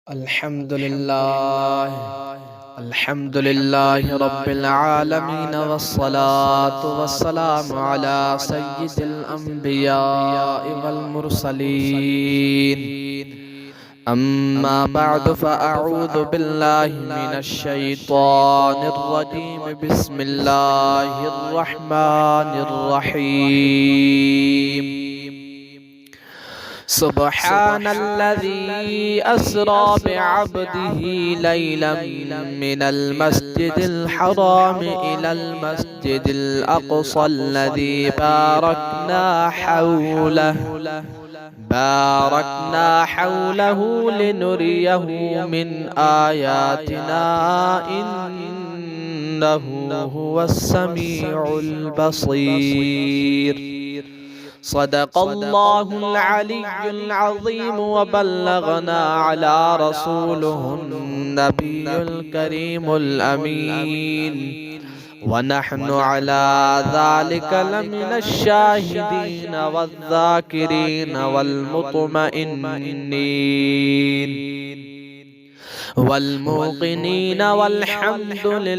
अल्हम्दुलिल्लाह अल्हम्दुलिल्लाहि रब्बिल आलमीन वस्सलातु वस्सलामु अला सय्यिदिल अंबिया वल मुरसलीन अम्मा बअद फअऊज़ु बिल्लाहि मिनश शैतानिर रजीम बिस्मिल्लाहिर रहमानिर रहीम सुब्हानल्लज़ी अस्रा बिअब्दिही लैलन मिनल मस्जिदिल हराम इलल मस्जिदिल अक़सल्लज़ी बारकना हौलहु लिनुरियहु मिन आयातिना इन्नहु हुवस समीउल बसीर। सदक़ल्लाहुल अलिय्युल अज़ीम व बल्लगना अला रसूलिहिन नबियुल करीमुल अमीन व नहनु अला ज़ालिका लमिनश शाहिदीन वज़्ज़ाकिरीन वल मुतमइन्नीन वल मुक़िनीन वल्हम्दुलिल्लाहि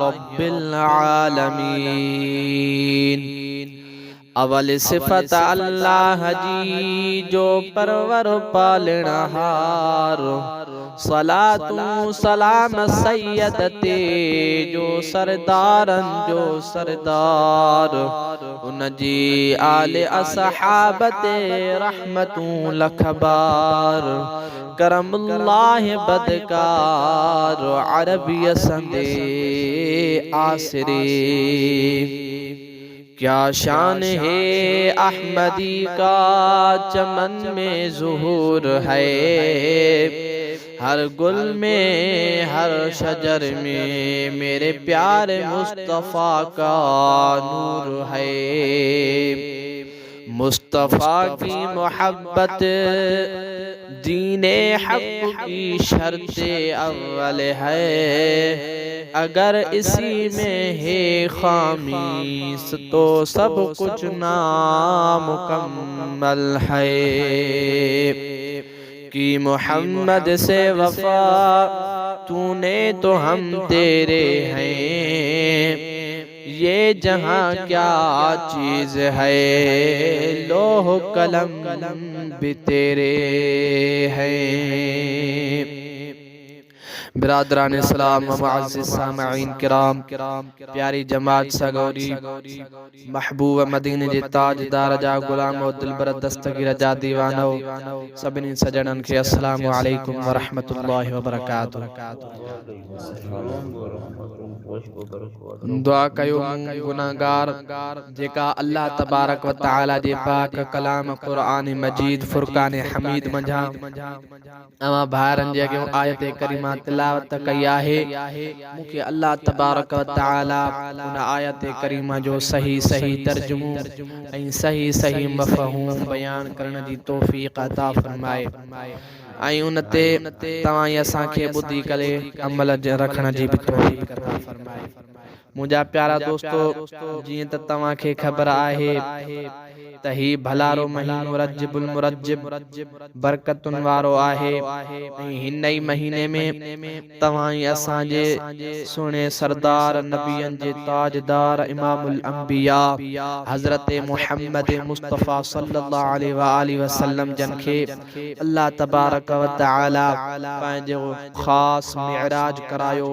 रब्बिल आलमीन। अवल सिफत अल्लाह जी जो परवर पालनहार, सलातु सलाम सैयद ते जो सरदारन जो सरदार, उन जी आले असहाबते रहमतु लखबार, करमुल्लाह बदकार अरबिय संदे आसरे। क्या शान है अहमदी का चमन में ज़ुहूर है, हर गुल में हर शजर में मेरे प्यारे मुस्तफ़ा का नूर है। मुस्तफ़ा की मोहब्बत दीने हक़ की शर्ते अव्वल है, अगर इसी में है खामी तो सब कुछ नामुकम्मल है। कि मोहम्मद से वफा तूने तो हम तेरे हैं, ये जहां क्या चीज है, लोह कलम भी तेरे हैं। बिरादरान इस्लाम व मुअज़्ज़िज़ सामईन किराम, प्यारी जमात सगोरी, महबूब मदीने जे ताजदार जा गुलाम और दिलबर दस्तगीर जा दीवानो, सभिनी सजणन खे अस्सलामु अलैकुम व रहमतुल्लाहि व बरकातुहू। दुआ कयो गुनाहगार जेका अल्लाह तबारक व तआला जे पाक कलाम कुरान मजीद फुरकान हमीद मंझा अमा भारन जे अॻियों आयत करीमा तिलावत कई आहे, मूंखे अल्लाह तबारक व तआला उन आयत करीमा जो सही सही तर्जुमो ऐं सही सही मफ़हूम बयान करण जी तौफ़ीक़ अता फरमाए ऐं उन ते तव्हां असांखे ॿुधी करे अमल रखण जी बि तौफ़ीक़ अता फरमाए। मुंहिंजा प्यारा दोस्तो, जीअं त तव्हांखे ख़बर आहे त ही भलारो महीनो रजबुल मुरज्जिब बरकतुन वारो आहे ऐं हिन ई महीने में तव्हां असांजे सुहिणे सरदार नबियन जे ताजदार इमामुल अंबिया हज़रत मुहम्मद मुस्तफ़ा सल्लल्लाहु अलैहि वसल्लम जन खे अल्लाह तबारक व तआला पंहिंजो ख़ास मिअराज करायो,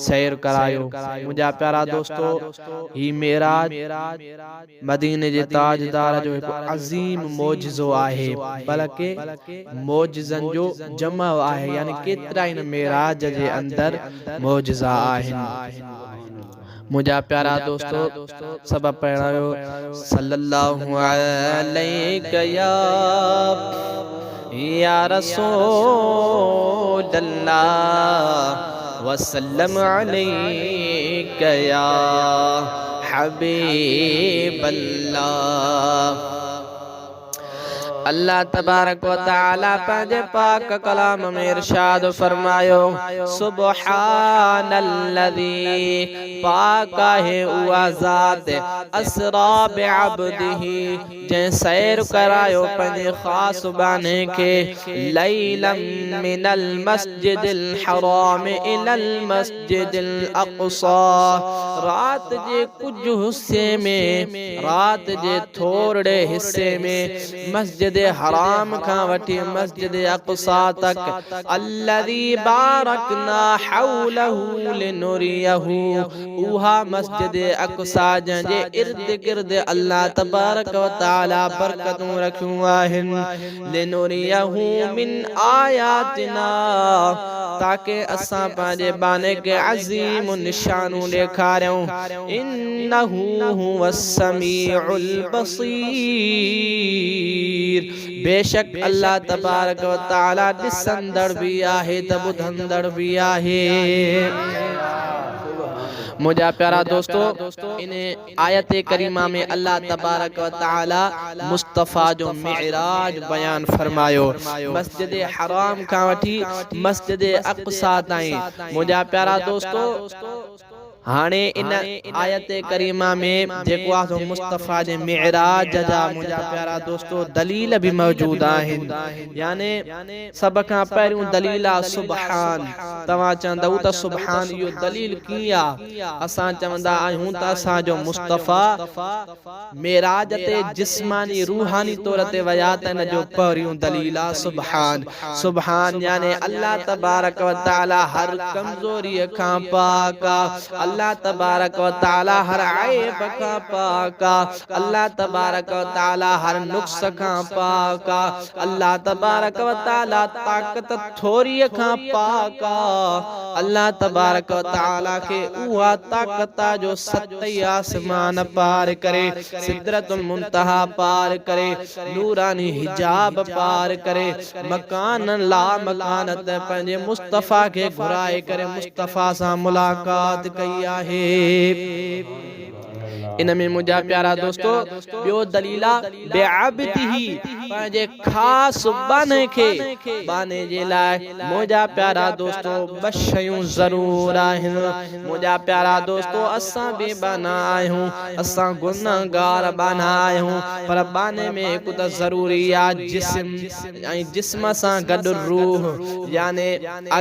सैर करायो। मुंहिंजा प्यारा दोस्तो, ही मेराज मदीने जे ताजदार जो एक अजीम मोजज़ो आहे, बल्कि मोजज़न जो जमा आहे, यानी केतिरा इन मेराज जे अंदर मोजज़ा आहिनि। मुंहिंजा प्यारा दोस्तो, सब पढ़ायो सल्लल्लाहु अलैहि या रसूल अल्लाह वसल्लम अलैका या हबीब अल्लाह। अल्लाह तबारक व तआला पंहिंजे पाक कलाम में इरशाद फरमायो सुब्हानल्लज़ी पाक है उहा ज़ात असरा बिअब्दिही जंहिं सैर करायो पंहिंजे ख़ास बाने खे लैलम मिनल मस्जिदिल हराम इलल मस्जिदिल अक़सा रात जे कुछ हिस्से में रात जे थोड़े हिस्से में मस्जिद हराम का वठी मस्जिद अक़सा तक अल्लज़ी बारकना हौलहू लिनुरियहू उहा मस्जिद अक़सा जंहिंजे इर्द गिर्द अल्लाह तबारक व तआला बरकतूं रखियूं आहिनि लिनुरियहू मिन आयातिना ताकि असां पंहिंजे बाने के अज़ीम निशानूं ॾेखारियूं इन्नहू हुवस समीउल बसीर बेशक अल्लाह तबारक व तआला ॾिसंदड़ भी आहे त ॿुधंदड़ भी आहे। मुझा प्यारा दोस्तों इन आयत करीमा में अल्लाह तबारक व तआला मुस्तफ़ा जो मिअराज बयान फरमायो मस्जिद हराम का वठी मस्जिद अक़सा ताईं। मुझा प्यारा दोस्तों हाने इन आयत करीमा में जेको आहे मुस्तफ़ा जे मिअराज जा मुझा प्यारा दोस्तों दलील भी मौजूद आहिनि याने सब खां पहिरियों दलील आहे सुभान तव्हां चवंदव त सुभान इहो दलील कीअं आहे असां चवंदा आहियूं त असांजो मुस्तफ़ा मिअराज ते जिस्मानी रूहानी तौर ते विया त इन जो पहिरियों दलील आहे सुभान सुभान याने अल्लाह तबारक व तआला हर कमज़ोरीअ खां पाक आहे अल्लाह तबारक व तआला हर ऐब का पाका अल्लाह तबारक व तआला हर नुक्स का पाका अल्लाह तबारक व तआला ताकत थोरी का पाका अल्लाह तबारक व तआला के उहा ताकत जो सतई आसमान पार करे सिदरतुल मुंतहा पार करे नूरानी हिजाब पार करे मकान ला मकानत पंहिंजे मुस्तफ़ा के घुराए करे मुस्तफ़ा सां मुलाकात कई आहे। इन में मुझा प्यारा दोस्तों बियो दलीला बेअब्दिही पंहिंजे खास बाने के बाने जे लाइ मुझा प्यारा दोस्तों बशयूं जरूर आहिनि। मुझा प्यारा दोस्तों असां भी बाना आहियूं असां गुनाहगार बाना आहियूं पर बाने में हिकु त ज़रूरी आहे जिस्म ऐं जिस्म सां गॾु रूह याने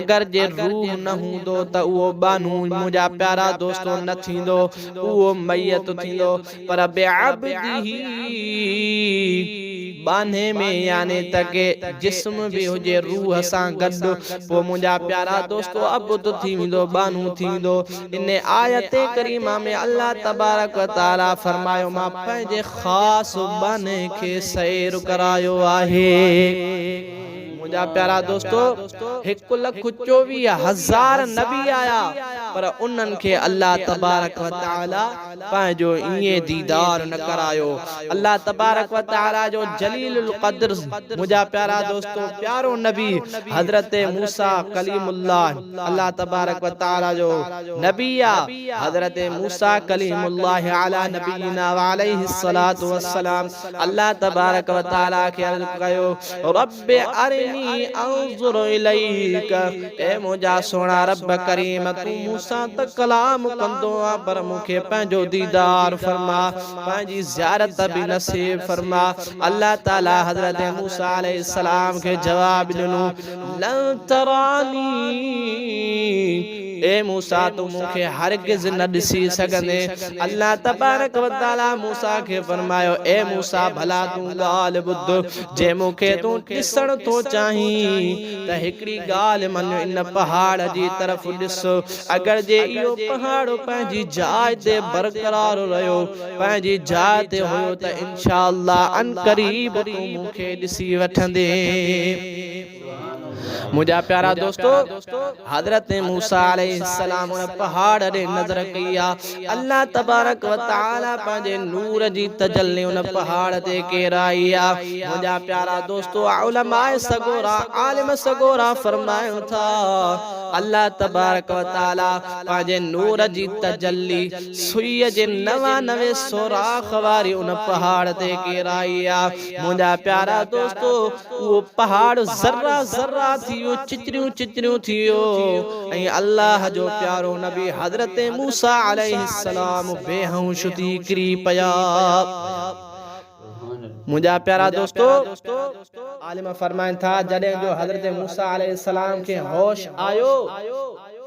अगर जे रूह न हूंदो त उहो बानू मुझा प्यारा दोस्तों न थींदो उहो मैयत थींदो पर बेअब्दिही बाने में याने तके जिस्म भी हुजे रूह सां गॾु पोइ मुझा प्यारा दोस्तों अबुद थी वेंदो बानू थींदो। इन आयत करीमा में अल्लाह तबारक व तआला फरमायो मां पंहिंजे ख़ास बाने खे सैर करायो आहे। मुझा प्यारा दोस्तों 1,24,000 नबी आया पर उन्हनि खे अल्लाह तबारक व तआला पंहिंजो ईअं दीदार न करायो। अल्लाह तबारक व तआला जो जलीलुल क़द्र मुझा प्यारा दोस्तों प्यारो नबी हजरत मूसा कलीमुल्लाह अल्लाह तबारक व तआला जो नबी हजरत मूसा कलीमुल्लाह अला नबीना व अलैहिस्सलातु वस्सलाम अल्लाह तबारक व तआला के अर्ज़ कयो रब्बि अरिनी अंजुर इलैक ए मुझा सोना रब करीम तू मूसा त कलाम कंदो आ पर मूंखे पंहिंजो दीदार फरमा पंहिंजी ज़ियारत भी नसीब फरमा। अल्लाह ताला हजरत मूसा अलैहिस्सलाम के जवाब ॾिनो लन तरानी ए मूसा तू मूंखे हरगिज़ न ॾिसी सघंदे। अल्लाह तबारक व तआला मूसा के फरमायो ए मूसा भला तू ॻाल्हि ॿुध जे मूंखे तू ॾिसण थो चाहीं त हिकड़ी ॻाल्हि मन इन पहाड़ जी तरफ ॾिस अगर जे इहो पहाड़ पंहिंजी जाइ ते बरकरार रहियो पंहिंजी जाइ ते हुयो त इंशाअल्लाह अन करीब तू मूंखे ॾिसी वठंदे। मुझा प्यारा दोस्तों हजरत मूसा अलैहिस्सलाम उन पहाड़ ॾे नज़र कई आहे। अल्लाह तबारक व तआला पंहिंजे नूर जी तजल्ली उन पहाड़ ते केराई आहे। मुझा प्यारा दोस्तों उलमाए सगोरा आलिम सगोरा फरमायूं था अल्लाह तबारक व तआला पंहिंजे नूर जी तजल्ली सुईअ जे 99 सोराख वारी उन पहाड़ ते केराई आहे। मुझा प्यारा दोस्तों वो पहाड़ ज़र्रा ज़र्रा थियो चिचरियूं चिचरियूं थियो ऐं अल्लाह जो प्यारो नबी हजरत मूसा अलैहिस्सलाम बेहोश थी किरी पया। मुझा प्यारा दोस्तों आलिम फरमाइन था जॾहिं जो हजरत मूसा अलैहिस्सलाम के होश आयो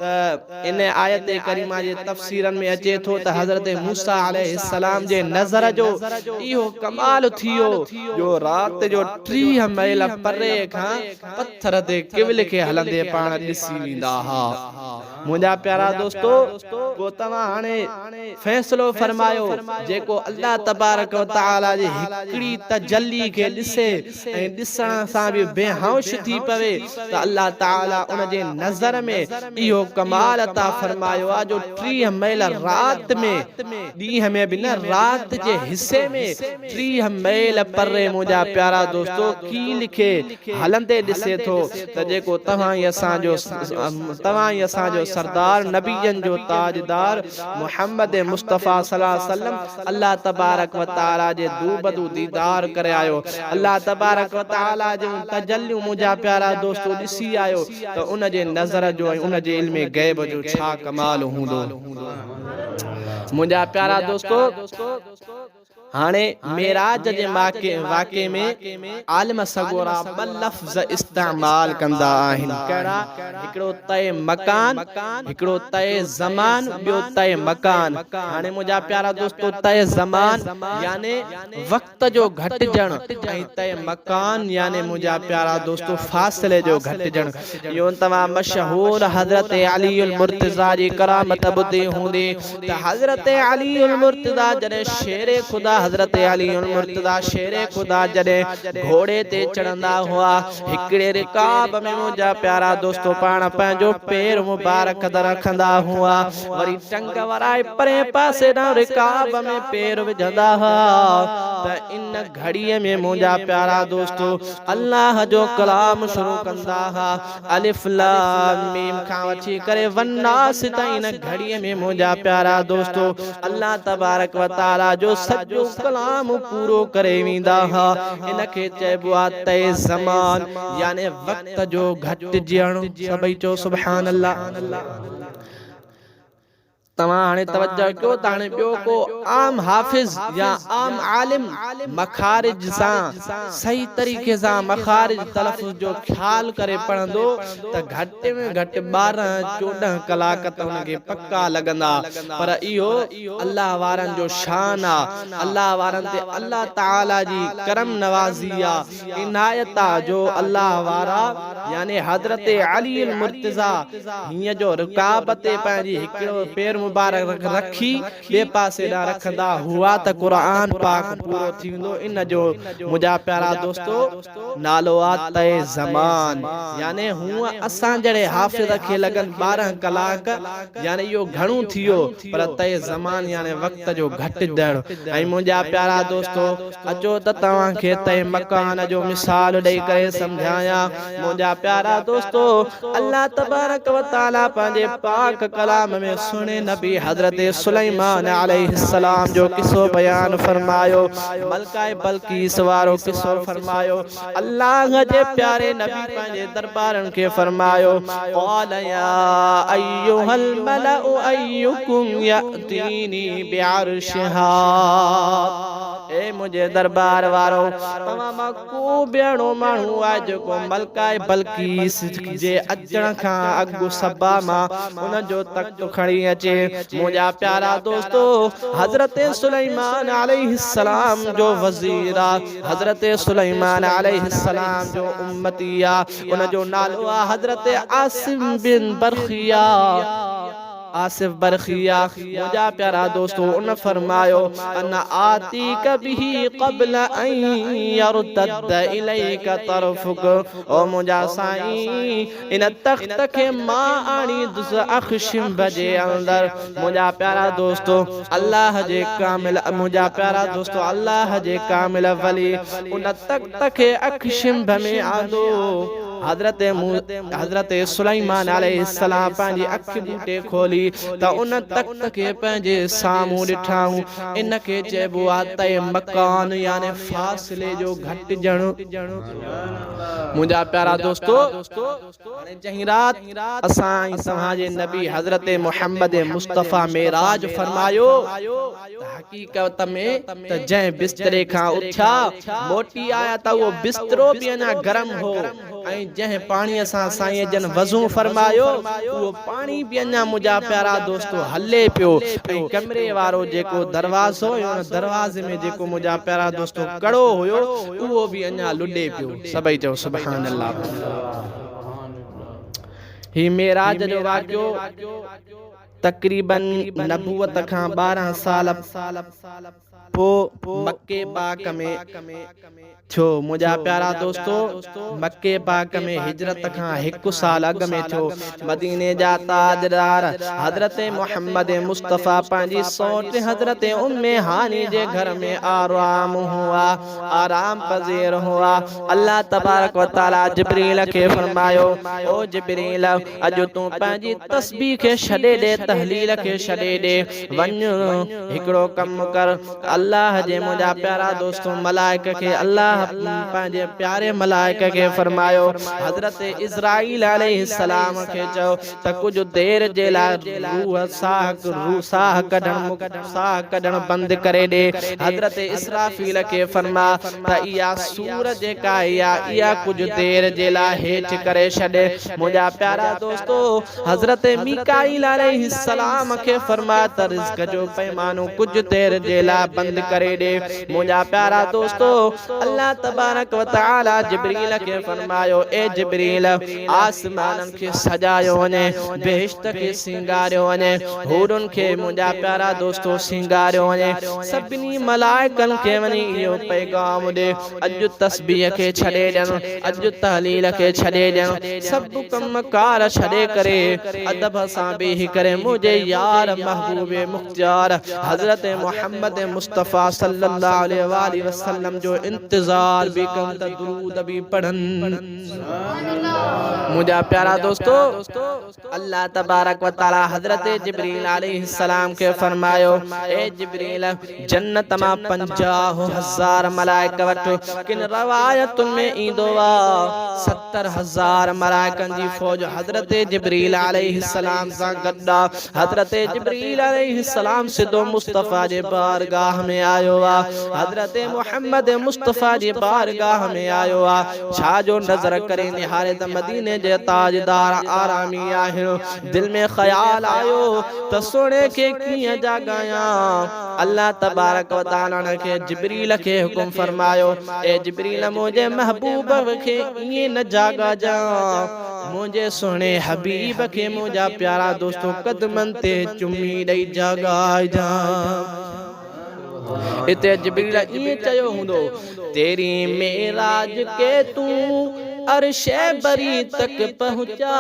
इन आयत करीमा जे तफसीरन में अचे थो त हजरत मूसा अलैहिस्सलाम जे नज़र जो इहो कमाल थियो जो रात जो 3 मील परे खां पत्थर ते किवल के हलंदे पाण ॾिसी वेंदा हा। मुझा प्यारा दोस्तों को तव्हां हाणे फैसलो फरमायो जेको अल्लाह तबारक व तआला जी हिकड़ी तजल्ली के ॾिसे ऐं ॾिसण सां भी बेहोश थी पवे त अल्लाह ताला उन जे नज़र में इहो कमाल अता फरमायो आ जो 3 मील रात में ॾींहं में भी न रात जे हिस्से में 3 मील परे मुझा प्यारा दोस्तों की लिखे हलंदे ॾिसे थो त जेको तव्हां ई असांजो सरदार नबीयन जो ताजदार मोहम्मद मुस्तफ़ा सल्लल्लाहु अलैहि वसल्लम अल्लाह तबारक व तआला जे दूबदू दीदार करे आयो। अल्लाह तबारक व तआला जो तजल्लियूं मुझा प्यारा दोस्तों ॾिसी आयो त उन जे नज़र जो उन जे इल्म गैब जो छा कमाल हूंदो। मुझा प्यारा दोस्तों हाने मेराज जे वाक़े में आलिम सगोरा ब लफ्ज़ इस्तेमाल कंदा आहिनि कहिड़ा हिकिड़ो तय मकान हिकिड़ो तय ज़मान ॿियो तय मकान। हाने मुझा प्यारा दोस्तों तय ज़मान यानी वक्त जो घटिजण ऐं तय मकान यानी मुझा प्यारा दोस्तों फासिले जो घटिजण। इहो तमाम मशहूर हजरत अली उल मुर्तज़ा जी करामत ॿुधी हूंदी त हजरत अली उल मुर्तज़ा जॾहिं शेर खुदा हजरत अली उल मुर्तज़ा शेरे खुदा जॾहिं घोड़े ते चढ़ंदा हुआ हिकड़े रिकाब में मुझा प्यारा दोस्तों पाण पंहिंजो पैर मुबारक रखंदा हुआ वरी टंग वराए परे पासे ॾांहुं रिकाब में पैर विझंदा हुआ त इन घड़ीअ में मुझा प्यारा दोस्तों अल्लाह जो कलाम शुरू कंदा हुआ अलिफ लाम मीम खां वठी करे वन्नास ताईं इन घड़ीअ में मुझा प्यारा दोस्तों अल्लाह तबारक व तआला जो सॼो कलाम पूरो करे वेंदा हा। इनके चइबो आहे तय ज़मान यानी वक्त जो घटिजण। सभई चो सुभान अल्लाह। तव्हां हाणे तवज्जो कयो त हाणे ॿियो को आम हाफिज़ या आम आलिम मखारिज सां सही तरीक़े सां मखारिज तलफ़ुज़ जो ख्याल करे पढ़ंदो त घटि में घटि 12-14 कलाक त उनखे पक्का लॻंदा। पर इहो अल्लाह वारनि जो शान आहे। अल्लाह वारनि ते अल्लाह ताला जी करम नवाज़ी आहे इनायत आहे जो अल्लाह वारा यानी हजरत अली उल मुर्तज़ा हीअं जो रुकाब ते पंहिंजी हिकिड़ो पैर मुबारक रखी बे पासे ॾांहुं रखंदा हुआ त क़ुरान पाक पूरो थींदो। इन जो मुझा प्यारा दोस्तों नालो आहे तय ज़मान यानी हूअं असां जहिड़े हाफ़िज़ खे लॻनि 12 कलाक यानी इहो घणो थियो पर तय ज़मान यानी वक्त जो घटिजण। ऐं मुझा प्यारा दोस्तों अचो त तव्हांखे तय मकान जो मिसाल ॾेई करे सम्झायां। मुझा प्यारा दोस्तों अल्लाह तबारक व तआला पंहिंजे पाक कलाम में सुने नबी हजरत सुलेमान अलैहिस्सलाम जो किस्सो बयान फरमायो मलकाए बल्कीस वारो किस्सो फरमायो। अल्लाह जे प्यारे नबी पंहिंजे दरबारन के फरमायो क़ाल या अय्युहल मलउ अय्युकुम यातीनी बिअर्शिहा। ए मुझे दरबार वारो तमाम को बेणो मानू आ जो मलकाए बल्कीस जे अचण खां अगु सबा मां उन जो तख्त खणी अचे। मुझा प्यारा दोस्तों हजरत सुलेमान अलैहिस्सलाम जो वजीरा हजरत सुलेमान अलैहिस्सलाम जो उम्मतिया उन जो नालो हजरत आसिम बिन बरखिया। आसिफ बरखिया मुझा प्यारा दोस्तों उन फरमायो अन आती कभी क़ब्ल अन यरतद इलैका तरफुक। ओ मुझा साईं इन तख्त के मां आणी दुस अखशिम बजे अंदर। मुझा प्यारा दोस्तों अल्लाह जे कामिल मुझा प्यारा दोस्तों अल्लाह जे कामिल वली उन तख्त के अखशिम में आंदो। हजरत सुलेमान अलैहिस्सलाम पंहिंजी अख बूटे खोली त उन तख्त के पंहिंजे साम्हूं ॾिठाऊं। इन के चइबो आहे तय मकान यानी फासिले जो घटिजण। मुंहिंजा प्यारा दोस्तों जहीं रात असां समाजे नबी हजरत मोहम्मद मुस्तफ़ा मेराज फरमायो हकीकत में त जंहिं बिस्तरे खां उथिया मोटी आया त वो बिस्तरो भी अञा गरम हो। जह पानी सां साईं जन वज़ू फरमायो वो पानी भी अञा मुझा प्यारा दोस्तों हले पियो। कमरे वारो जेको दरवाज़ो उन दरवाजे में जेको मुझा प्यारा दोस्तों कड़ो हुयो वो भी अञा लुडे पियो। सभई चओ सुभान अल्लाह। ही मेराज जो वाक़ियो तकरीबन नबूवत खां 12 साल पो मक्के पाक में थियो। मुझा प्यारा दोस्तों मक्के पाक में हिजरत खां 1 साल अग में थियो। मदीने जा ताजदार हजरत मोहम्मद मुस्तफ़ा पंहिंजी सौट हजरत उम्मे हानी जे घर में आराम पज़ीर हुआ। अल्लाह तबारक व तआला जिब्रील के फरमायो ओ जिब्रील अजो तू पंहिंजी तस्बीह के छॾे दे तहलील के छॾे दे वञ हिकिड़ो कम कर। अल्लाह जे मुझा प्यारा दोस्तों मलाइक के अल्लाह पंहिंजे प्यारे मलाइक के फरमायो हजरत इज़राइल अलैहिस्सलाम के चओ त कुछ देर जे लाइ रूह साह कढण बंद करे दे। हजरत इसराफील के फरमा त इया सूर जेका इया कुछ देर जे लाइ हेठ करे छॾे। मुझा प्यारा दोस्तों हजरत मीकाईल अलैहिस्सलाम के फरमा त रिज़्क जो पैमानो कुछ देर जे लाइ बंद करे दे। मुझा प्यारा दोस्तों अल्लाह तबारक व तआला जिब्रील के फरमायो ए जिब्रील आसमानन के सजायो वने बेहिश्त के सिंगारियो वने हुरन के मुझा प्यारा दोस्तों सिंगारियो वने सभिनी मलाइकन के वनी इहो पैगाम दे अज तस्बीह के छड़े ॾियण अज तहलील के छड़े ॾियण सब कमकार छड़े करे अदब सां बेही करे मुझे यार महबूब मुख्तार हजरत मोहम्मद मुस्तफ़ा सल्लल्लाहु अलैहि वसल्लम जो इंतजार भी कन त दुरूद भी पढ़न। मुझा प्यारा दोस्तों अल्लाह तबारक व तआला हजरत जिब्रील अलैहिस्सलाम के फरमायो ए जिब्रील जन्नत मां 50,000 मलाइक वटो किन रवायतुन में ईंदो वा 70,000 मलाइकन जी फौज हजरत जिब्रील अलैहिस्सलाम सां गड्डा। हजरत जिब्रील अलैहिस्सलाम सिधो मुस्तफ़ा जे बारगाह में आयो वा। हजरत मोहम्मद मुस्तफ़ा जी बारगाह में आयो आ। छा जो नजर करे निहारे त मदीने जे ताजदार आरामी आहे। दिल में ख्याल आयो त सोने के कियां जागाया। अल्लाह तबारक व तआला के जिब्रील के हुक्म फरमायो ए जिब्रील मुझे महबूब के ये न जागा जा मुझे सोने हबीब के मुझा प्यारा दोस्तों कदमन ते चुमी दई जागा जा। इते जिब्रील ये चयो हुंदो तेरी मेराज के तू अर्शे बरी तक पहुंचा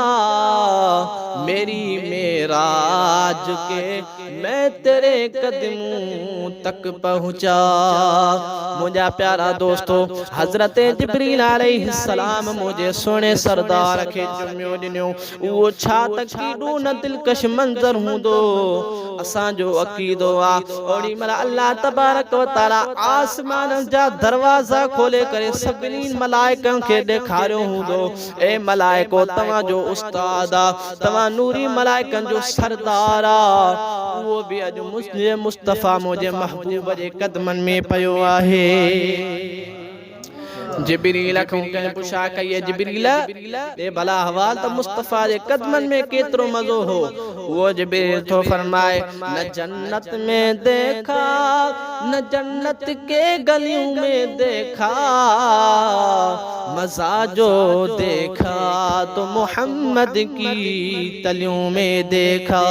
मेरी मेराज के मैं तेरे कदमों तक पहुंचा। मुझा प्यारा दोस्तों हजरत जिब्रील अलैहिस्सलाम मुझे सोने सरदार के चुमियो दिनो वो छा तकीदो न दिलकश मंजर हुंदो असां जो अकीदो आ। ओड़ी मल अल्लाह तबारक व तआला आसमान जा दरवाजा खोले करे सभिनी मलाइकन के देखारियो हुंदो ए मलाइको तवा जो उस्ताद आ तवा नूरी मलाइकन जो सरदार आ वो भी अज मुझे मुस्तफ़ा मुझे महबूब जे कदमन में पयो आहे। जिब्रील खे कंहिं पुछा कई जिब्रील दे भला हवाल त मुस्तफा जे कदमन में केतिरो मज़ो हो। वो जिब्रील तो फरमाए न जन्नत में देखा न जन्नत के गलियों में देखा, मज़ा जो देखा तो मोहम्मद की तलियों में देखा।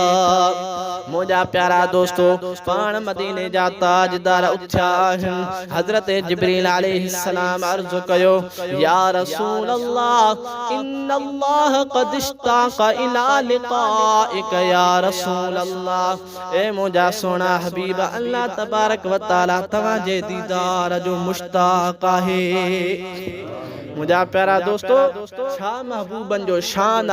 मुझा प्यारा दोस्तों पाण मदीने जा ताजदार उथिया आहिनि। हज़रत जिब्रील अलैहिस्सलाम अर्ज़ कयो या रसूल अल्लाह इन्नल्लाह क़द इश्ताक़ इला लिक़ाइक या रसूल अल्लाह। ए मुझा सोना हबीब अल्लाह तबारक व तआला तव्हां जे दीदार जो मुश्ताक़ आहे। मुझा प्यारा दोस्तों छा महबूबन जो शान आ,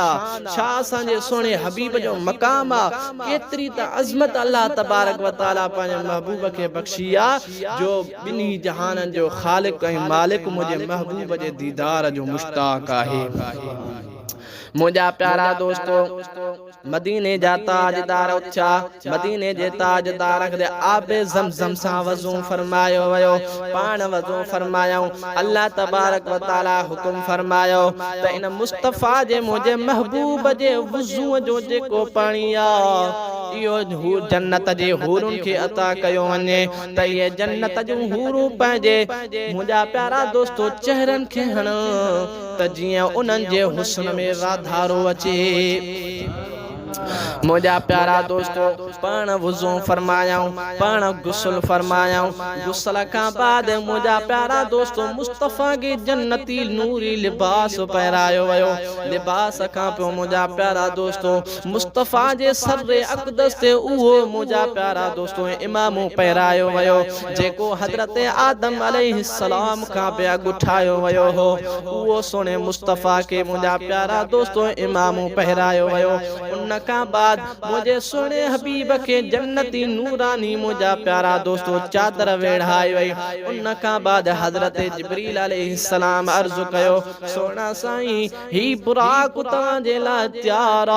छा असांजे सोने हबीब जो मकाम आ। केतरी त अज़मत अल्लाह तबारक व तआला पंहिंजे महबूब खे बख्शी आ जो ॿिन्ही जहाननि जो ख़ालिक ऐं मालिक मुंहिंजे महबूब जे दीदार जो मुश्ताक़ आहे। मुझा प्यारा दोस्तों मदीने जा ताजदार उथिया। मदीने जे ताजदार खे आबे ज़मज़म सां वज़ू फरमायो वयो। पाण वज़ू फरमायूं अल्लाह तबारक व तआला हुकुम फरमायो त इन मुस्तफा जे मुझे महबूब जे वज़ू जो जेको पाणी आ इहो जन्नत जे हूरुनि खे अता कयो वञे त इहे जन्नत जूं हूरूं पंहिंजे मुझा प्यारा दोस्तों चेहरनि खे हण त जीअं उन्हनि जे हुस्न में वाधारो अचे। मुझा प्यारा दोस्तों पाण वुज़ू फरमायाऊं पाण गुस्ल फरमायाऊं। गुस्ल का बाद मुझा प्यारा दोस्तों मुस्तफा के जन्नती नूरी लिबास पहरायो वयो। लिबास का पे मुझा प्यारा दोस्तों मुस्तफा जे सर्रे अक़दस ते उहो मुझा प्यारा दोस्तों इमामो पहरायो वयो जेको हज़रत आदम अलैहिस्सलाम का पे अगुठायो वयो हो। उहो सोने मुस्तफा के मुझा प्यारा दोस्तों इमामो पहरायो वयो। उन का बाद मुझे सोने हबीब के जन्नती नूरानी मुझा प्यारा दोस्तों चादर वेढ़ाई वई। उन का बाद हज़रत जिब्रील अलैहिस्सलाम अर्ज़ कयो सोना साईं ही बुराक तव्हां जे लाइ तैयार आ।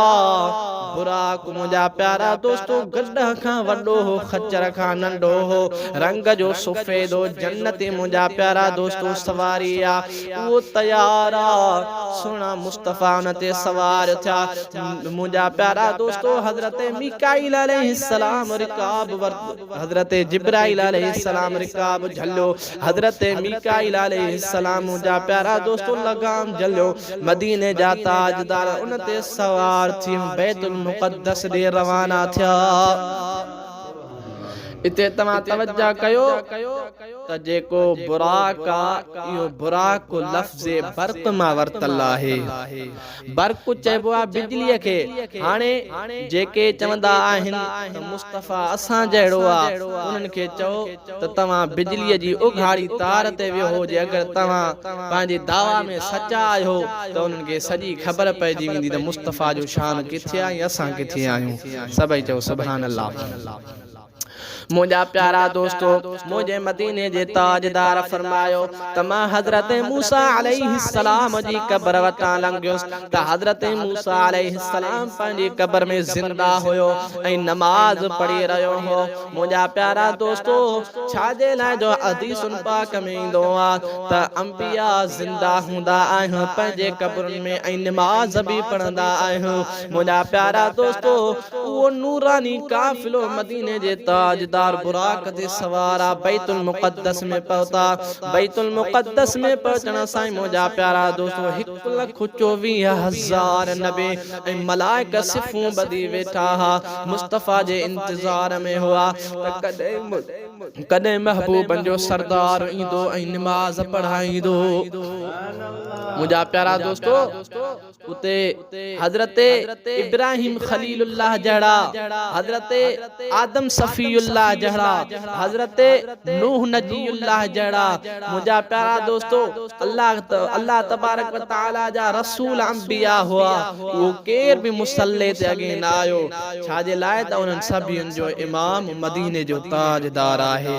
बुराक मुझा प्यारा दोस्तों गड्ढ खां वॾो हो खच्चर खां नंढो हो रंग जो सफ़ेदो जन्नती मुझा प्यारा दोस्तों सवारी आ वो तैयार आ। सोना मुस्तफा उन ते सवार थिया। मुझा प्यारा दोस्तों हज़रत मीकाईल अलैहिस्सलाम रिकाब हज़रत जिब्राइल अलैहिस्सलाम रिकाब झल्लो। हज़रत मीकाईल अलैहिस्सलाम मुझा प्यारा दोस्तों लगाम झल्लो। मदीने जा ताजदार उन ते सवार थी बैतुल मुक़द्दस ॾे रवाना थिया। इते तव्हां तवज्जो कयो त जेको बुराक आ इहो बुराक लफ़्ज़ बर्क़ मां वरतल आहे। बर्क़ चइबो आहे बिजलीअ खे। हाणे जेके चवंदा आहिनि त मुस्तफा असां जहिड़ो आहे उन्हनि खे चओ त तव्हां बिजलीअ जी उघाड़ी तार ते वियो हुजे। अगरि तव्हां पंहिंजे दावा में सचा आहियो त उन्हनि खे सॼी ख़बर पइजी वेंदी त मुस्तफा जो शान किथे आहे ऐं असां किथे आहियूं। सभई चओ सुभान अल्लाह। मुझा प्यारा दोस्तों मुझे मदीने जे ताजदार फरमायो त मां हज़रत मूसा अलैहिस्सलाम जी कब्र वटां लंघियुसि त हज़रत मूसा अलैहिस्सलाम पंहिंजी कब्र में ज़िंदा हुयो ऐं नमाज पढ़ी रहियो हो। मुझा प्यारा दोस्तों छाजे लाइ जो हदीसुन पाक में ईंदो आहे त अंबिया ज़िंदा हूंदा आहिनि पंहिंजे कब्रुनि में ऐं नमाज बि पढ़ंदा आहिनि। मुझा प्यारा दोस्तों उहो नूरानी काफ़िलो मदीने जे ताजदार बुराक ते सवारा बैतुल मुक़द्दस में पहुता। बैतुल मुक़द्दस में पहुचण सां मुझा प्यारा दोस्तों 1,24,000 नबी ऐं मलाइक सिफ़ूं ॿधी वेठा हा मुस्तफा जे इंतज़ार में हुआ त कॾहिं महबूबन जो सरदार ईंदो ऐं नमाज पढ़ाईंदो। मुझा प्यारा दोस्तों उते हज़रत इब्राहिम खलीलुल्लाह जहिड़ा हज़रत आदम सफ़ीउल्लाह जहिड़ा हज़रत नूह नजीउल्लाह जहिड़ा मुझा प्यारा दोस्तों अल्लाह तबारक व तआला जा रसूल अंबिया हुआ। वो केर भी मुसल्ले ते अॻे न आयो छाजे लाइ त उन्हनि सभियुनि जो इमाम मदीने जो ताजदार आहे।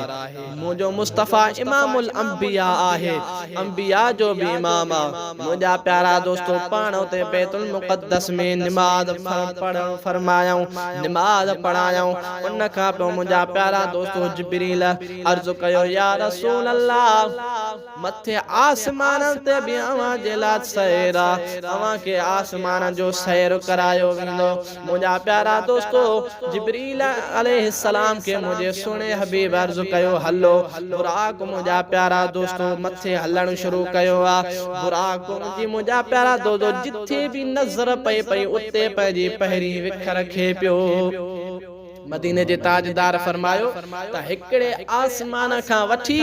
मुझो मुस्तफ़ा इमामुल अंबिया आहे, अंबिया जो भी इमाम आ। मुझा प्यारा दोस्तों पाण उते बैतुल मुक़द्दस में नमाज फरमायूं, नमाज पढ़ायूं। उन खां पोइ मुझा प्यारा दोस्तों जिब्रील अर्ज़ कयो या रसूल अल्लाह मथे आसमान ते भी अवां जे लाइ सैर आ, अवां के आसमान जो सैर करायो वेंदो। मुझा प्यारा दोस्तों जिब्रील अलैहिस्सलाम के मुझे सुने हबीब अर्ज़ कयो हलो। बुराक मुझा प्यारा दोस्तों मथे हलण शुरू कयो आ। बुराक जी मुझा प्यारा दोस्तों जिथे भी नजर पई पई उते पंहिंजी पहिरीं विख रखे पियो। मदीने जे ताजदार फरमायो त हिकड़े आसमान खां वठी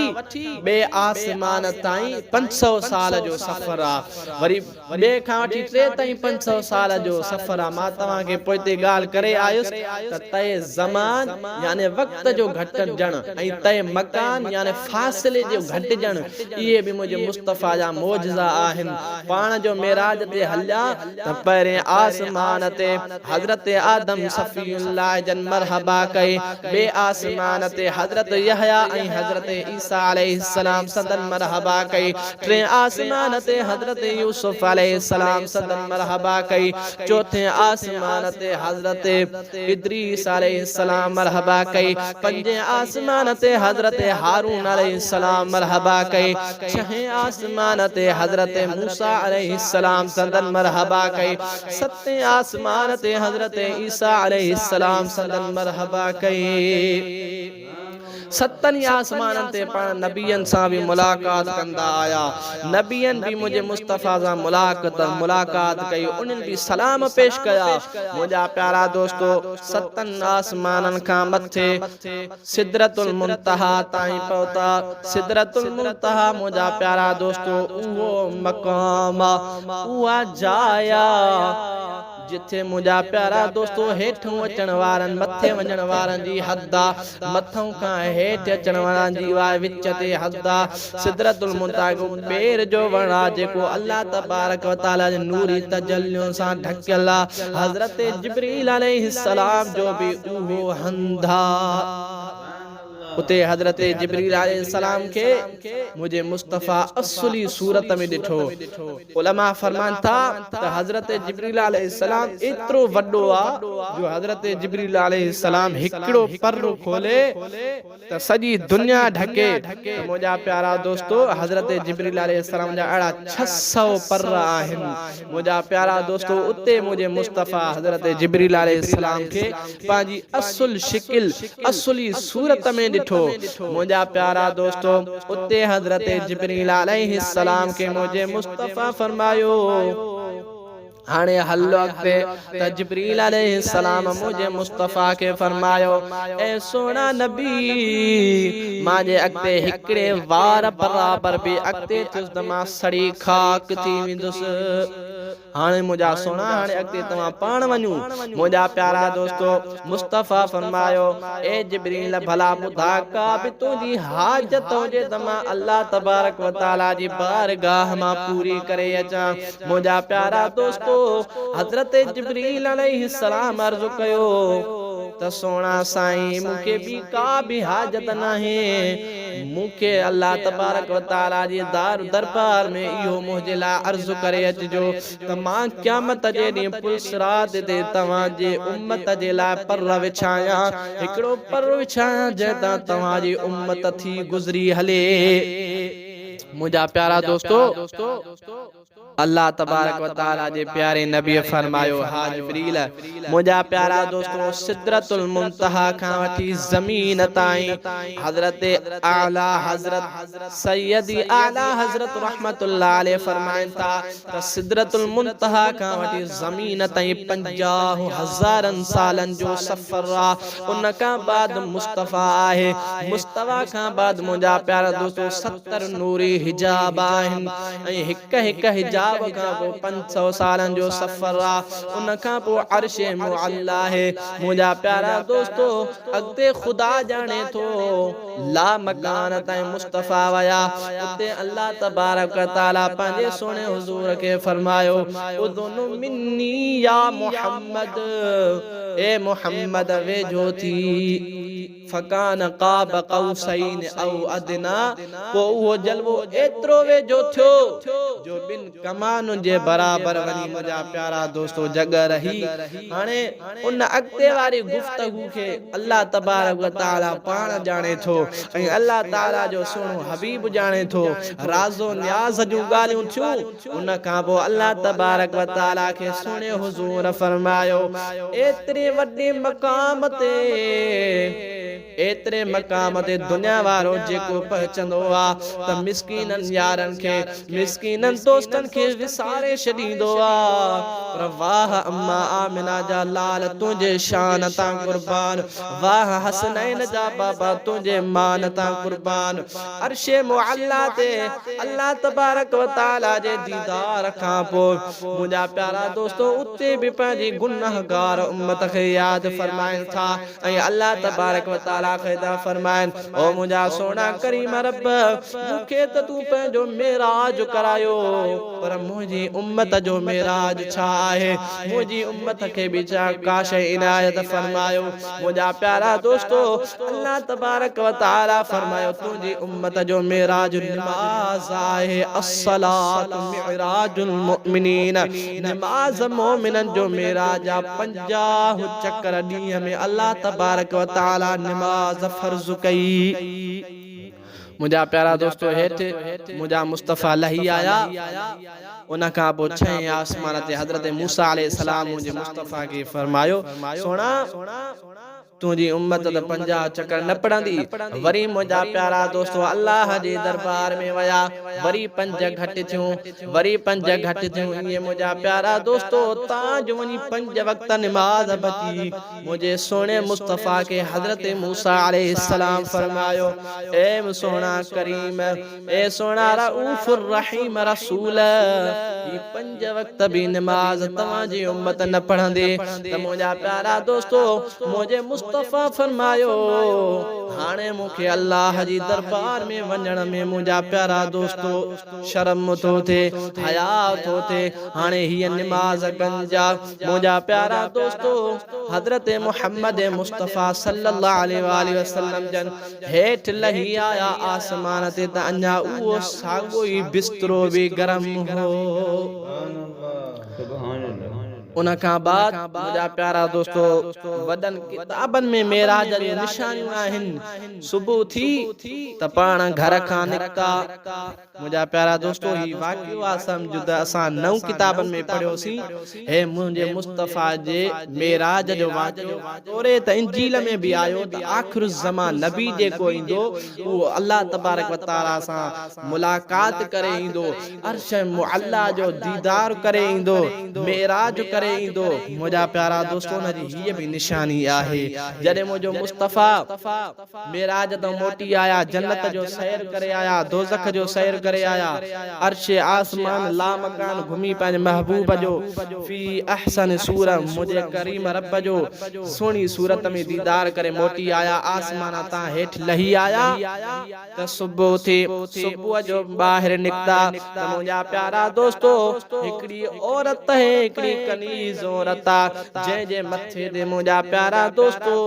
बे आसमान ताईं 500 साल जो सफ़र आ, वरी बे खां वठी टे ताईं 500 साल जो सफ़र आ। मां तव्हां के पोइते ॻाल्हि करे आयुस त तय ज़मान यानी वक्त जो घटिजण ऐं तय मकान यानी फासिले जो घटिजण इहे भी मुझे मुस्तफ़ा जा मौजज़ा आहिन। पाण जो मेराज ते हलिया त पहिरें आसमान ते हज़रत आदम सफ़ीउल्लाह जन मरहबा कई, बे आसमान ते हज़रत यहया ऐं हज़रत ईसा अलैहिस्सलाम सदन मरहबा कई, टे आसमान ते हज़रत यूसुफ अलैहिस्सलाम सदन मरहबा कई, चौथे आसमान ते हज़रत इद्रीस अलैहिस्सलाम मरहबा कई, पंजे आसमान ते हज़रत हारून अलैहिस्सलाम मरहबा कई, छहे आसमान ते हज़रत मूसा अलैहिस्सलाम सदन मरहबा कई, सते आसमान ते हज़रत ईसा अलैहिस्सलाम सदन मरहबा कई। सतनि आसमानन ते पाण नबियन सां भी मुलाकात कंदा आया। नबियन भी मुझे मुस्तफ़ा सां मुलाकात कई, उन्हनि भी सलाम पेश कया। मुझा प्यारा दोस्तों सतनि आसमानन खां मथे सिदरतुल मुंतहा ताईं पहुता। सिदरतुल मुंतहा मुझा प्यारा दोस्तों उहो मकाम उहा जाया जिथे मुझा प्यारा दोस्तों हेठों अचण वारन मथे वञण वारन जी हद आ, मथों खां हेठ अचण वारन जी विच ते हद आ। सिदरतुल मुंतहा को पेर जो वण आ जेको अल्लाह तबारक व तआला जे नूरी तजल्लियों सां ढकियल आ। हज़रत जिब्रील अलैहिस्सलाम जो भी उहो हंधा उते हज़रत जिब्रील अलैहिस्सलाम के मुझे मुस्तफ़ा असली सूरत में दिठो। उलमा फरमान था त हज़रत जिब्रील अलैहिस्सलाम इतरो वड्डो आ जो हज़रत जिब्रील अलैहिस्सलाम हिकड़ो पर खोले त सजी दुनिया ढके। मुझा प्यारा दोस्तों हज़रत जिब्रील अलैहिस्सलाम जा अड़ा 600 पर आहिन। मुझा प्यारा दोस्तों उते मुझे मुस्तफ़ा हज़रत जिब्रील अलैहिस्सलाम के पांजी असुल शिकिल असली सूरत में मुझा प्यारा दोस्तों उते हज़रत जिब्रील अलैहिस्सलाम के मुझे मुस्तफ़ा फरमायो हाने हल्लो अॻिते त जिब्रील अलैहिस्सलाम मुझे मुस्तफ़ा के फरमायो ए सोना नबी मांजे अॻिते हिकड़े वार बराबर भी अॻिते थियुसि त मां सड़ी खाक थी वेंदुसि। हाने मुझा सोना हाने अॻिते तव्हां पाण वञो। मुझा प्यारा दोस्तों मुस्तफ़ा फरमायो ए जिब्रील भला ॿुधा का भी तुंहिंजी हाजत हुजे त मां अल्लाह तबारक व तआला जी बारगाह मां पूरी करे अचां। मुझा प्यारा दोस्तों हज़रत जिब्रील अलैहिस्सलाम अर्ज़ कयो त सोना साईं मुखे भी का भी हाजत नाहे, मुखे अल्लाह तबारक व तआला जी दरबार में इहो मुझे ला अर्ज़ करे अचजो त मां क़यामत जे ॾींहुं पुलसरात ते तव्हां जे उम्मत जे लाइ पर विछायां, हिकड़ो पर विछायां जंहिं तव्हां जी उम्मत थी गुज़री हले। मुझा प्यारा दोस्तों अल्लाह तबारक व तआला जे प्यारे नबी फरमायो हा जिब्रील मुझा प्यारा दोस्तों सिदरतुल मुंतहा खां वठी ज़मीन ताईं हज़रत आला हज़रत सैयदी आला हज़रत रहमतुल्लाह अलैह फरमाइन था त सिदरतुल मुंतहा खां वठी ज़मीन ताईं 50,000 सालन जो सफ़र आ। उन खां बाद मुस्तफ़ा आहे, मुस्तफ़ा खां बाद मुझा प्यारा दोस्तों 70 नूरी हिजाब आहिन ऐं हिक हिक हिजाब का 500 सालन जो सफ़र आ। उन खां पोइ अर्श मुअल्ला है। मुझा प्यारा दोस्तों अॻिते ख़ुदा जाने थो ला मकान ताईं मुस्तफ़ा वया उते अल्लाह तबारक व तआला पंहिंजे सोने हुज़ूर के फरमायो उदुनु मिन्नी या मोहम्मद ए मोहम्मद वेझो थी फकान क़ाब क़ौसैन औ अदना को वो जलवो एतिरो वेझो थियो जो बिन कमानुनि जे बराबर वञी मुंहिंजा प्यारा दोस्तो जॻह रही। हाणे उन अॻिते वारी गुफ़्तगू खे अल्लाह तबारक व तआला पाण ॼाणे थो ऐं अल्लाह ताला जो सुहिणो हबीब ॼाणे थो। राज़ो न्याज़ जूं ॻाल्हियूं थियूं। उन खां पोइ अल्लाह तबारक व तआला खे सुहिणे हुज़ूर फरमायो एतिरे वॾे मक़ाम ते एतिरे मक़ाम ते दुनिया वारो जेको पहुचंदो आहे त मिस्कीननि यारनि खे मिस्कीननि दोस्तनि खे विसारे छॾींदो आहे। पर वाह अम्मा आमिना जा लाल तुंहिंजे शान तां कुर्बान, वाह हसनैन जा बाबा तुंहिंजे मान तां कुर्बान। अर्शे मुअल्ला ते अल्लाह तबारक व तआला जे दीदार खां पोइ मुंहिंजा प्यारा दोस्तो उते बि पंहिंजी गुनाहगार उम्मत खे यादि फरमाइनि था ऐं अल्लाह तबारक व तआला खे था फरमाइनि ओ मुंहिंजा सोना करीम रब मूंखे त तूं पंहिंजो मेराज करायो पर मुंहिंजी उम्मत जो मेराज छा आहे। मुंहिंजी उम्मत खे बि छा काश इनायत फरमायो। मुंहिंजा प्यारा दोस्तो अल्लाह तबारक व तआला फरमायो तुंहिंजी उम्मत जो मेराज नमाज आहे। अस्सलात मिअराजुल मुमिनीन, नमाज मोमिनन जो मेराज आहे। 50 चक्कर ॾींहं में अल्लाह तबारक व तआला नमाज फर्ज़ कई। मुंहिंजा प्यारा दोस्तो हेठि मुंहिंजा मुस्तफ़ा लही आया। उन खां पोइ 6 आसमान ते हज़रत मूसा अलैहिस्सलाम मुंहिंजे मुस्तफ़ा खे फरमायो सोना तुंहिंजी उम्मत त 50 चक्कर न पढ़ंदी। वरी मुंहिंजा प्यारा दोस्तो अल्लाह जे दरबार में वया, वरी 5 घटि थियूं, वरी 5 घटि थियूं। ईअं मुंहिंजा प्यारा दोस्तो तां जो वञी 5 वक़्त नमाज़ बची। मुंहिंजे सोने मुस्तफ़ा के हज़रत मूसा अलैहिस्सलाम फरमायो ए सोना करीम, ए सोना रऊफ़ुर रहीम रसूल, ये 5 वक़्त भी नमाज तव्हांजी उम्मत न पढ़ंदे त मुंहिंजा प्यारा दोस्तो मुंहिंजे मुस्तफ़ा फरमायो हाणे मूंखे अल्लाह जी दरबार में वञण में मुंहिंजा प्यारा दोस्तो शर्म थो थिए, हया थो थिए। हाणे हीअ नमाज़ गंजा मुंहिंजा प्यारा दोस्तो हज़रत मुहम्मद मुस्तफ़ा सल्लल्लाहु अलैहि वसल्लम जन हेठि लही आया आसमान ते त अञा उहो साॻियो ई बिस्तरो बि गरम हो। उन खां बाद मुंहिंजा प्यारा दोस्तो वॾनि किताबनि में मेराज जी निशानियूं आहिनि। सुबुह थी त पाण घर खां निकिता। मुंहिंजा प्यारा दोस्तो ही वाक़ियो आहे सम्झ त असां 9 किताबनि में पढ़ियोसीं। हे मुंहिंजे मुस्तफ़ा जे मेराज जो वाक़ियो तोरे त इंजील में बि आयो त आख़िर ज़मान नबी जेको ईंदो उहो अल्लाह तबारक व तआला सां मुलाक़ात करे ईंदो, अर्श मुअल्ला जो दीदार करे ईंदो, मेराज करे ईंदो। मुंहिंजा प्यारा दोस्तो उन जी हीअ बि निशानी आहे। जॾहिं मुंहिंजो मुस्तफ़ा मेराज तो मोटी आया, जन्नत जो सैर करे आया, दोज़ख जो सैर करे आया, अर्श आसमान लामकान घुमी पंहिंजे महबूब जो फी अहसन सूरत मुंहिंजे करीम रब जो सुहिणी सूरत में दीदार करे मोटी आया। आसमान तां हेठि लही आया त सुबुह थी, सुबुह जो ॿाहिरि निकिता त मुंहिंजा प्यारा दोस्तो हिकिड़ी औरत है, हिकिड़ी कनीज़ औरत जंहिंजे मथे ते मुंहिंजा प्यारा दोस्तो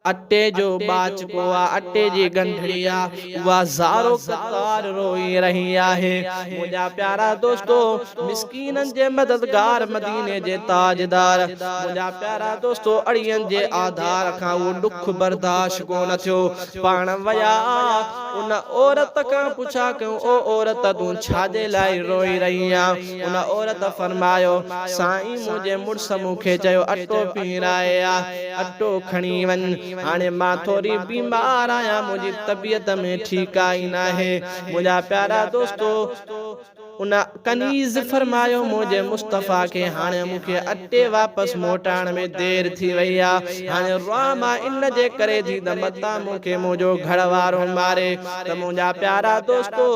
अटे जो बाचको आहे, अटे जी गंढड़ी आहे, उहा ज़ारो कतार रोई रही आहे। मुंहिंजा प्यारा दोस्तो मिस्कीननि जे मददगार मदीने जे ताजदार मुंहिंजा प्यारा दोस्तो अड़ियनि जे आधार खां उहो ॾुख बर्दाश्त कोन थियो। पाण वया उन औरत खां पुछा कयूं ओ औरत तूं छाजे लाइ रोई रही आहे। उन औरत फरमायो साईं मुंहिंजे मुड़ुस मूंखे चयो अटो पीराए आहे, अटो खणी वञ। हाणे मां थोड़ी बीमार आहियां, मुंहिंजी तबियत में ठीकाई न आहे। मुंहिंजा प्यारा दोस्तो उन कनीज़ फरमायो मुंहिंजे मुस्तफ़ा के हाणे मूंखे अटे वापसि मोटाइण में देर थी वई आहे। हाणे रामा इन जे करे थी त मतां मूंखे मुंहिंजो घर वारो मारे। त मुंहिंजा प्यारा दोस्तो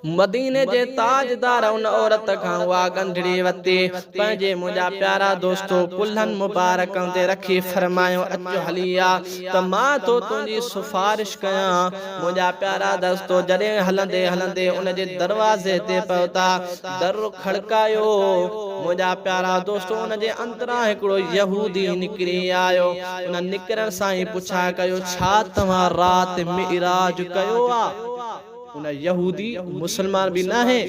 मदीने जे ताजदार उन औरत खां उहा गंढड़ी वती पंहिंजे मुंहिंजा प्यारा दोस्तो कुल्हनि मुबारकनि ते रखी फरमायो अचो हली आ त मां तो तुंहिंजी सिफारिश कयां। मुंहिंजा प्यारा दोस्तो जॾहिं हलंदे हलंदे उन जे दरवाज़े ते पहुता, दर खड़कायो। मुंहिंजा प्यारा दोस्तो उन जे अंदरां हिकिड़ो यहूदी निकिरी आयो। उन निकिरण सां ई पुछा कयो छा तव्हां राति मिराज कयो आ? उन यहूदी मुसलमान भी न है,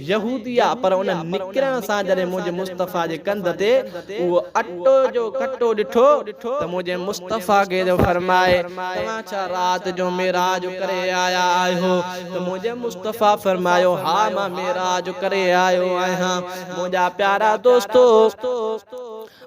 यहूदी आ, पर उन निकिरण सां जॾहिं मुंहिंजे मुस्तफ़ा जे कंध ते उहो अटो जो कटो ॾिठो त मुंहिंजे मुस्तफ़ा खे फरमाए तव्हां छा राति जो मेराज करे आया आहियो? त मुंहिंजे मुस्तफ़ा फरमायो हा मां मेराज करे आयो आहियां। मुंहिंजा प्यारा दोस्तो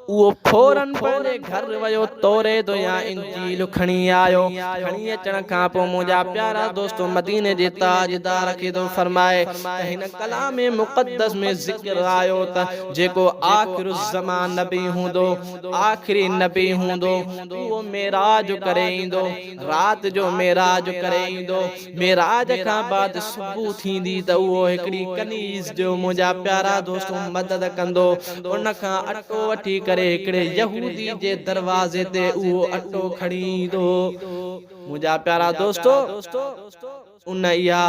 उहो फौरन पंहिंजे घर वियो, तोरे तो या इंजील खणी आयो। खणी अचण खां पोइ मुंहिंजा प्यारा दोस्तो मदीने जे ताजदार खे तो फरमाए हिन कलाम मुक़द्दस में ज़िक्र आयो त जेको आखिर ज़मान नबी हूंदो, आखिरी नबी हूंदो, उहो मेराज करे ईंदो, राति जो मेराज करे ईंदो। मेराज खां बाद सुबुह थींदी त उहो हिकिड़ी कनीज़ जो मुंहिंजा प्यारा दोस्तो मदद कंदो। उन खां अटो वठी करे हिकिड़े यहूदी जे दरवाज़े ते उहो अटो खणी ईंदो। मुंहिंजा प्यारा दोस्तो उन इहा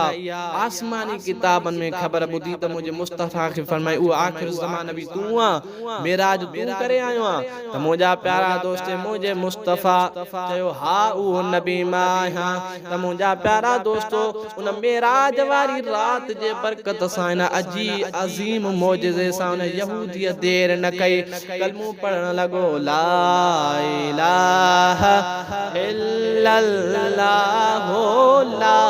आसमानी किताबनि में ख़बर ॿुधी त मुंहिंजे मुस्तफ़ा खे फरमाई उहो आख़िर ज़मान नबी तूं आ, मेराज तूं करे आयो आ? त मुंहिंजा प्यारा दोस्त मुंहिंजे मुस्तफ़ा चयो हा उहो नबी मां आहियां। त मुंहिंजा प्यारा दोस्तो उन मेराज वारी राति जे बरकत सां इन अज़ीम मौजज़े सां उन यहूदीअ देर न कई, कलमो पढ़ण लॻो ला इलाहा इल्लल्लाह ला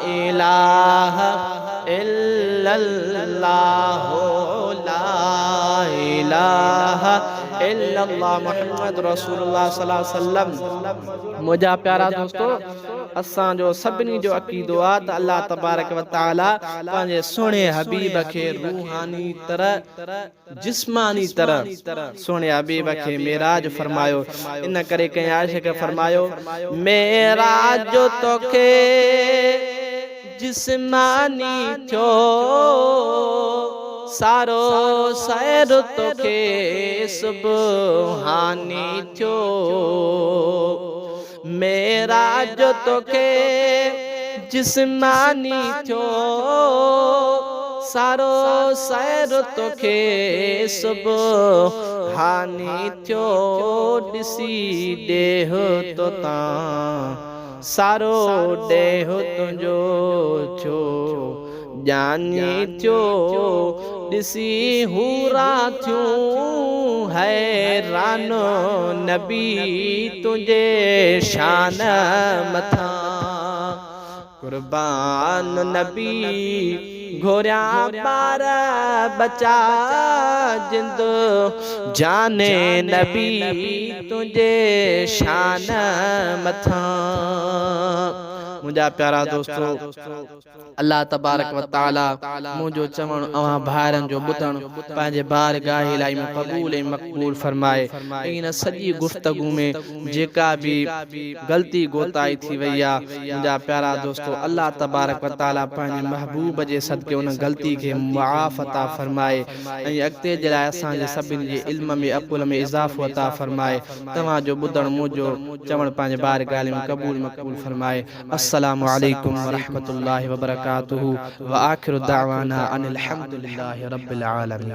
इलाहा इल्लल्लाह ला इलाहा इल्लल्लाह मुहम्मद रसूलुल्लाह सल्लल्लाहु अलैहि वसल्लम। मुंहिंजा प्यारा दोस्तो असां जो सभिनी जो अक़ीदो आहे त अल्लाह तबारक व तआला पंहिंजे सुहिणे हबीब खे रूहानी तरह जिस्मानी तरह सुहिणे हबीब खे मेराज फरमायो। इन करे कंहिं आयशा खे फरमायो मेराज जो तोखे जिस्मानी थियो, सारो सैर तोखे सुबहानी थियो। मेराज तोखे जिस्मानी थियो, सारो सैर तोखे सुबहानी थियो। ॾिसी ॾेह तो तां सारो ॾेह तुंहिंजो थियो जानी थियो। ॾिसी हूरा थियूं हैरानो नबी तुंहिंजे शान मथां। कुर्बान नबी घोरिया ॿार बचा जिंद जाने नबी तुंहिंजे शान मथां। मुंहिंजा प्यारा दोस्तो अल्लाह तबारक व तआला मुंहिंजो चवण अवां भाइरनि जो ॿुधण पंहिंजे बारगाह इलाही में क़बूल ऐं मक़बूल फरमाए। इन सॼी गुफ़्तगू में जेका भी ग़लती गोताई थी वई आहे मुंहिंजा प्यारा दोस्तो अल्लाह तबारक व तआला पंहिंजे महबूब जे सदके उन ग़लती खे मुआफ़ अता फरमाए ऐं अॻिते जे लाइ असांजे सभिनी जे इल्म में अक़ुल में इज़ाफ़ो अता फरमाए। तव्हांजो ॿुधण मुंहिंजो चवण पंहिंजे बारगाह में क़बूल मक़बूल फरमाए। अस्सलामु अलैकुम व रहमतुल्लाहि व बरकातुहू व आखिरु दावाना अनिल हम्दुलिल्लाहि रब्बिल आलमीन।